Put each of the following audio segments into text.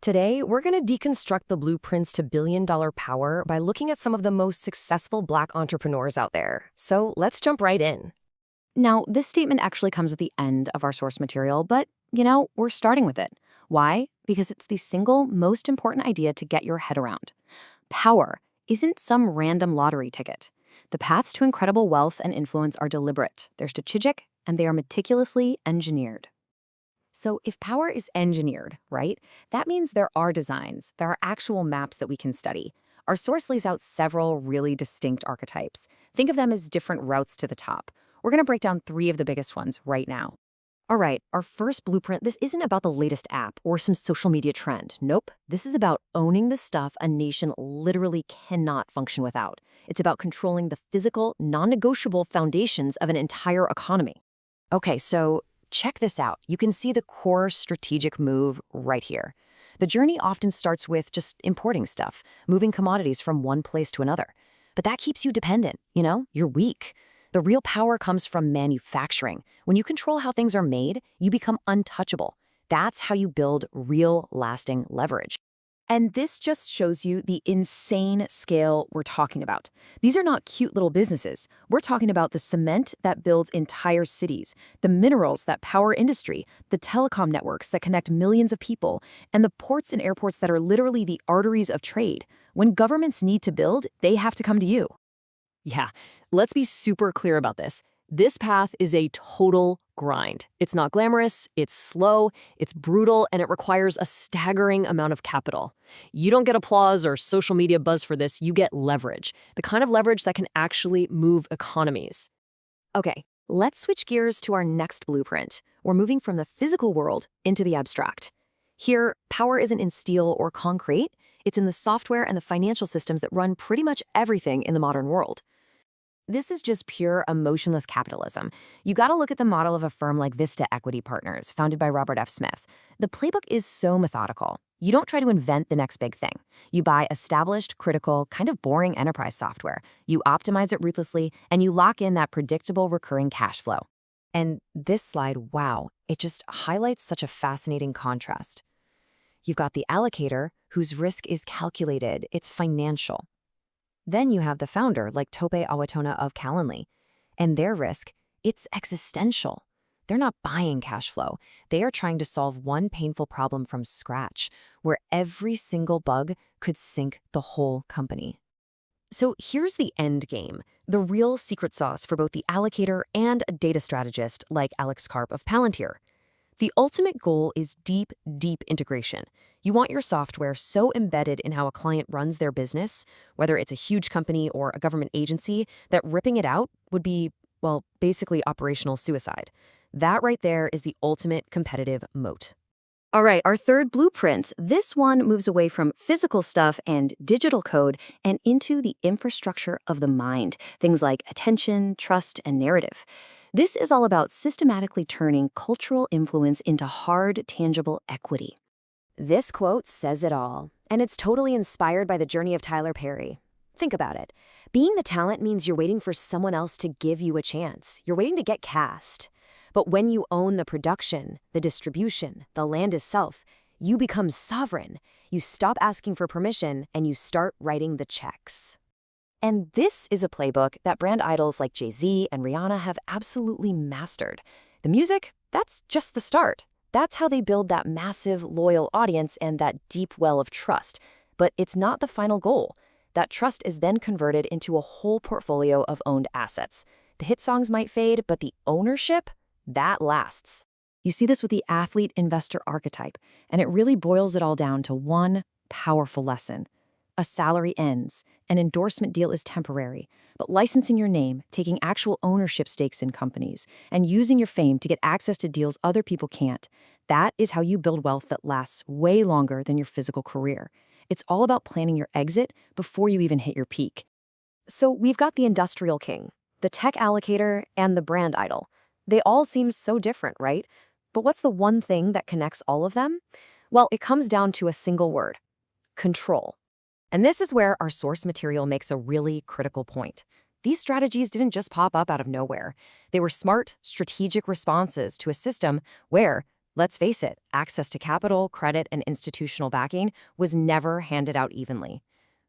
Today, we're going to deconstruct the blueprints to billion-dollar power by looking at some of the most successful Black entrepreneurs out there. So let's jump right in. Now, this statement actually comes at the end of our source material, but, we're starting with it. Why? Because it's the single most important idea to get your head around. Power isn't some random lottery ticket. The paths to incredible wealth and influence are deliberate, they're strategic, and they are meticulously engineered. So if power is engineered, right, that means there are designs, there are actual maps that we can study. Our source lays out several really distinct archetypes. Think of them as different routes to the top. We're going to break down 3 of the biggest ones right now. All right, our first blueprint, this isn't about the latest app or some social media trend. Nope, this is about owning the stuff a nation literally cannot function without. It's about controlling the physical, non-negotiable foundations of an entire economy. Okay, so check this out. You can see the core strategic move right here. The journey often starts with just importing stuff, moving commodities from one place to another. But that keeps you dependent, you're weak. The real power comes from manufacturing. When you control how things are made, you become untouchable. That's how you build real, lasting leverage. And this just shows you the insane scale we're talking about. These are not cute little businesses. We're talking about the cement that builds entire cities, the minerals that power industry, the telecom networks that connect millions of people, and the ports and airports that are literally the arteries of trade. When governments need to build, they have to come to you. Yeah, let's be super clear about this. This path is a total grind. It's not glamorous, it's slow, it's brutal, and it requires a staggering amount of capital. You don't get applause or social media buzz for this, you get leverage. The kind of leverage that can actually move economies. Okay, let's switch gears to our next blueprint. We're moving from the physical world into the abstract. Here, power isn't in steel or concrete, it's in the software and the financial systems that run pretty much everything in the modern world. This is just pure emotionless capitalism. You gotta look at the model of a firm like Vista Equity Partners, founded by Robert F. Smith. The playbook is so methodical. You don't try to invent the next big thing. You buy established, critical, kind of boring enterprise software. You optimize it ruthlessly, and you lock in that predictable recurring cash flow. And this slide, wow, it just highlights such a fascinating contrast. You've got the allocator, whose risk is calculated, it's financial. Then you have the founder, like Tope Awatona of Calendly, and their risk, it's existential. They're not buying cash flow. They are trying to solve one painful problem from scratch, where every single bug could sink the whole company. So here's the end game, the real secret sauce for both the allocator and a data strategist like Alex Karp of Palantir. The ultimate goal is deep, deep integration. You want your software so embedded in how a client runs their business, whether it's a huge company or a government agency, that ripping it out would be, well, basically operational suicide. That right there is the ultimate competitive moat. All right, our third blueprint. This one moves away from physical stuff and digital code and into the infrastructure of the mind, things like attention, trust, and narrative. This is all about systematically turning cultural influence into hard, tangible equity. This quote says it all, and it's totally inspired by the journey of Tyler Perry. Think about it. Being the talent means you're waiting for someone else to give you a chance. You're waiting to get cast. But when you own the production, the distribution, the land itself, you become sovereign. You stop asking for permission, and you start writing the checks. And this is a playbook that brand idols like Jay-Z and Rihanna have absolutely mastered. The music, that's just the start. That's how they build that massive, loyal audience and that deep well of trust. But it's not the final goal. That trust is then converted into a whole portfolio of owned assets. The hit songs might fade, but the ownership, that lasts. You see this with the athlete-investor archetype, and it really boils it all down to one powerful lesson. A salary ends, an endorsement deal is temporary, but licensing your name, taking actual ownership stakes in companies, and using your fame to get access to deals other people can't, that is how you build wealth that lasts way longer than your physical career. It's all about planning your exit before you even hit your peak. So we've got the industrial king, the tech allocator, and the brand idol. They all seem so different, right? But what's the one thing that connects all of them? Well, it comes down to a single word: control. And this is where our source material makes a really critical point. These strategies didn't just pop up out of nowhere. They were smart, strategic responses to a system where Let's face it, access to capital, credit, and institutional backing was never handed out evenly.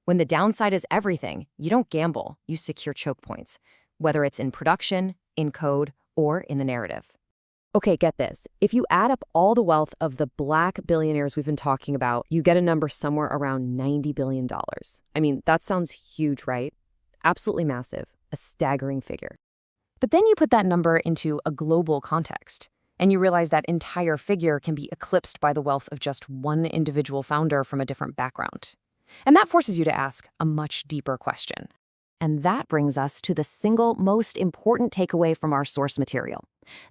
When the downside is everything, you don't gamble, you secure choke points, whether it's in production, in code, or in the narrative. Okay, get this. If you add up all the wealth of the black billionaires we've been talking about, you get a number somewhere around $90 billion. I mean, that sounds huge, right? Absolutely massive, a staggering figure. But then you put that number into a global context, and you realize that entire figure can be eclipsed by the wealth of just one individual founder from a different background. And that forces you to ask a much deeper question. And that brings us to the single most important takeaway from our source material.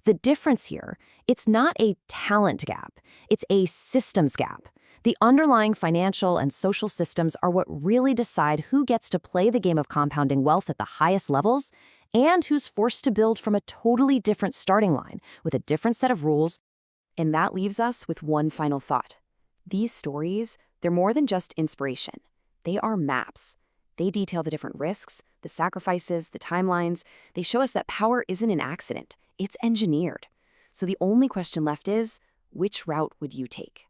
The difference here, it's not a talent gap, it's a systems gap. The underlying financial and social systems are what really decide who gets to play the game of compounding wealth at the highest levels and who's forced to build from a totally different starting line with a different set of rules. And that leaves us with one final thought. These stories, they're more than just inspiration. They are maps. They detail the different risks, the sacrifices, the timelines. They show us that power isn't an accident. It's engineered. So the only question left is, which route would you take?